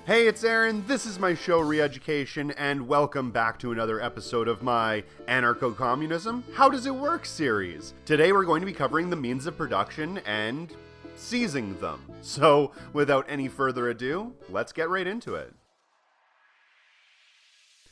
Hey, it's Aaron, this is my show Reeducation, and welcome back to another episode of my Anarcho-Communism How Does It Work series. Today we're going to be covering the means of production and seizing them. So, without any further ado, let's get right into it.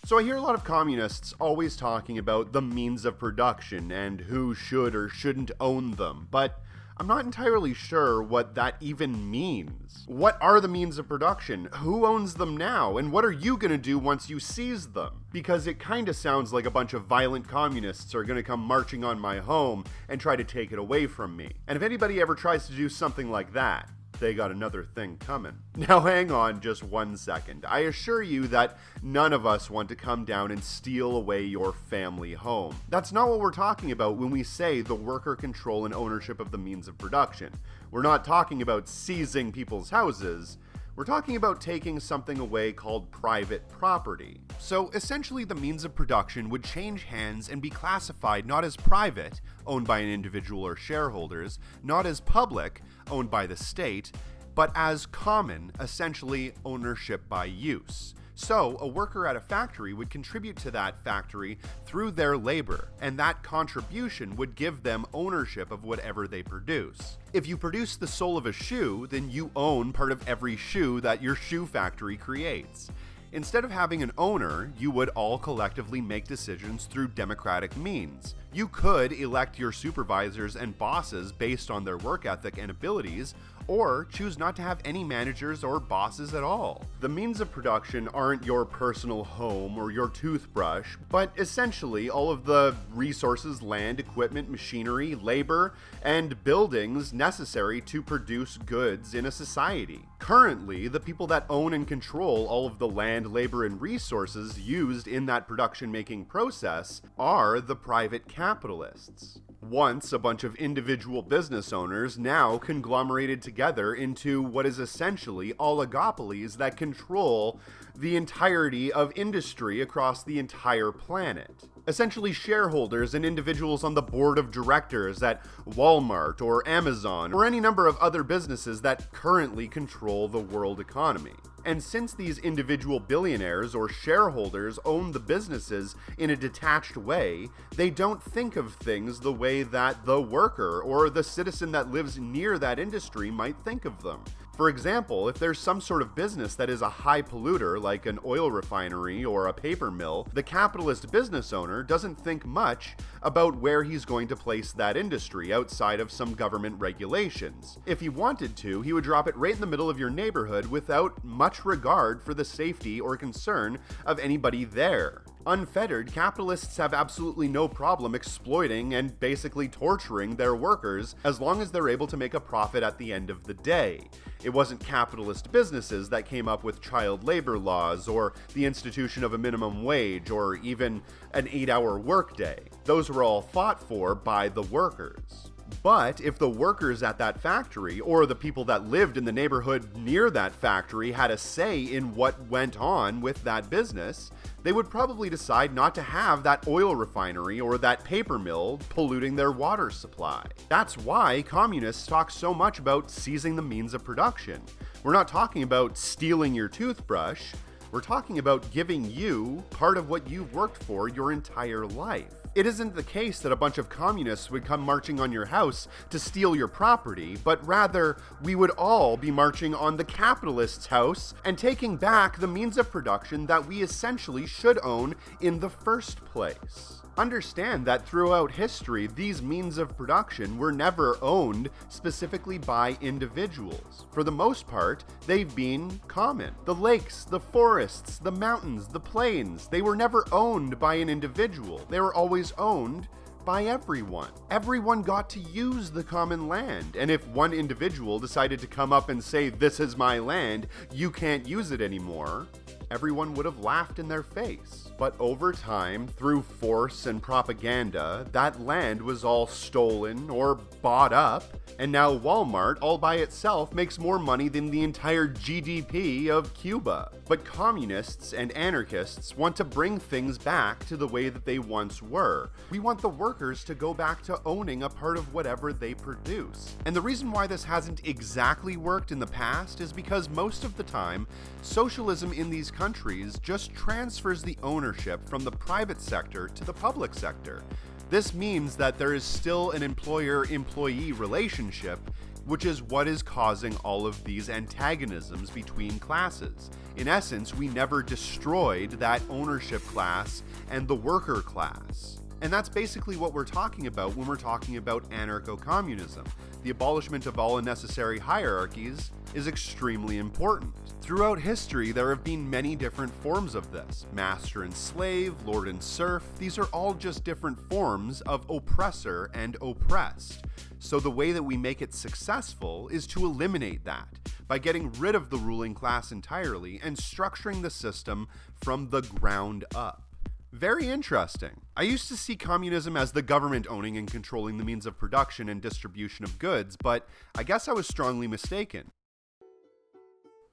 So I hear a lot of communists always talking about the means of production and who should or shouldn't own them, but I'm not entirely sure what that even means. What are the means of production? Who owns them now? And what are you gonna do once you seize them? Because it kinda sounds like a bunch of violent communists are gonna come marching on my home and try to take it away from me. And if anybody ever tries to do something like that, they got another thing coming. Now hang on just 1 second. I assure you that none of us want to come down and steal away your family home. That's not what we're talking about when we say the worker control and ownership of the means of production. We're not talking about seizing people's houses. We're talking about taking something away called private property. So essentially the means of production would change hands and be classified not as private, owned by an individual or shareholders, not as public, owned by the state, but as common, essentially ownership by use. So, a worker at a factory would contribute to that factory through their labor, and that contribution would give them ownership of whatever they produce. If you produce the sole of a shoe, then you own part of every shoe that your shoe factory creates. Instead of having an owner, you would all collectively make decisions through democratic means. You could elect your supervisors and bosses based on their work ethic and abilities, or choose not to have any managers or bosses at all. The means of production aren't your personal home or your toothbrush, but essentially all of the resources, land, equipment, machinery, labor, and buildings necessary to produce goods in a society. Currently, the people that own and control all of the land, labor, and resources used in that production-making process are the private capitalists. Once a bunch of individual business owners, now conglomerated together into what is essentially oligopolies that control the entirety of industry across the entire planet. Essentially shareholders and individuals on the board of directors at Walmart or Amazon or any number of other businesses that currently control the world economy. And since these individual billionaires or shareholders own the businesses in a detached way, they don't think of things the way that the worker or the citizen that lives near that industry might think of them. For example, if there's some sort of business that is a high polluter, like an oil refinery or a paper mill, the capitalist business owner doesn't think much about where he's going to place that industry outside of some government regulations. If he wanted to, he would drop it right in the middle of your neighborhood without much regard for the safety or concern of anybody there. Unfettered, capitalists have absolutely no problem exploiting and basically torturing their workers as long as they're able to make a profit at the end of the day. It wasn't capitalist businesses that came up with child labor laws or the institution of a minimum wage or even an 8-hour workday. Those were all fought for by the workers. But if the workers at that factory or the people that lived in the neighborhood near that factory had a say in what went on with that business, they would probably decide not to have that oil refinery or that paper mill polluting their water supply. That's why communists talk so much about seizing the means of production. We're not talking about stealing your toothbrush. We're talking about giving you part of what you've worked for your entire life. It isn't the case that a bunch of communists would come marching on your house to steal your property, but rather we would all be marching on the capitalist's house and taking back the means of production that we essentially should own in the first place. Understand that throughout history, these means of production were never owned specifically by individuals. For the most part, they've been common. The lakes, the forests, the mountains, the plains, they were never owned by an individual. They were always owned by everyone. Everyone got to use the common land, and if one individual decided to come up and say, "This is my land, you can't use it anymore," everyone would have laughed in their face. But over time, through force and propaganda, that land was all stolen or bought up, and now Walmart all by itself makes more money than the entire GDP of Cuba. But communists and anarchists want to bring things back to the way that they once were. We want the workers to go back to owning a part of whatever they produce. And the reason why this hasn't exactly worked in the past is because most of the time, socialism in these countries just transfers the ownership from the private sector to the public sector. This means that there is still an employer-employee relationship, which is what is causing all of these antagonisms between classes. In essence, we never destroyed that ownership class and the worker class. And that's basically what we're talking about when we're talking about anarcho-communism. The abolishment of all unnecessary hierarchies is extremely important. Throughout history, there have been many different forms of this. Master and slave, lord and serf, these are all just different forms of oppressor and oppressed. So the way that we make it successful is to eliminate that by getting rid of the ruling class entirely and structuring the system from the ground up. Very interesting. I used to see communism as the government owning and controlling the means of production and distribution of goods, but I guess I was strongly mistaken.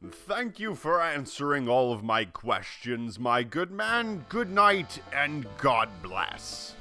Thank you for answering all of my questions, my good man. Good night, and God bless.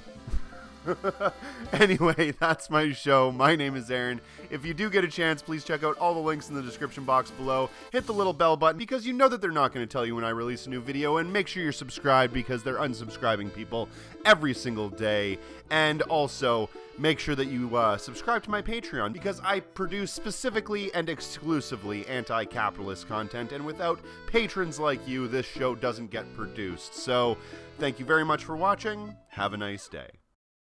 Anyway, that's my show. My name is Aaron. If you do get a chance, please check out all the links in the description box below. Hit the little bell button because you know that they're not going to tell you when I release a new video, and make sure you're subscribed because they're unsubscribing people every single day. And also, make sure that you subscribe to my Patreon because I produce specifically and exclusively anti-capitalist content, and without patrons like you, this show doesn't get produced. So, thank you very much for watching. Have a nice day.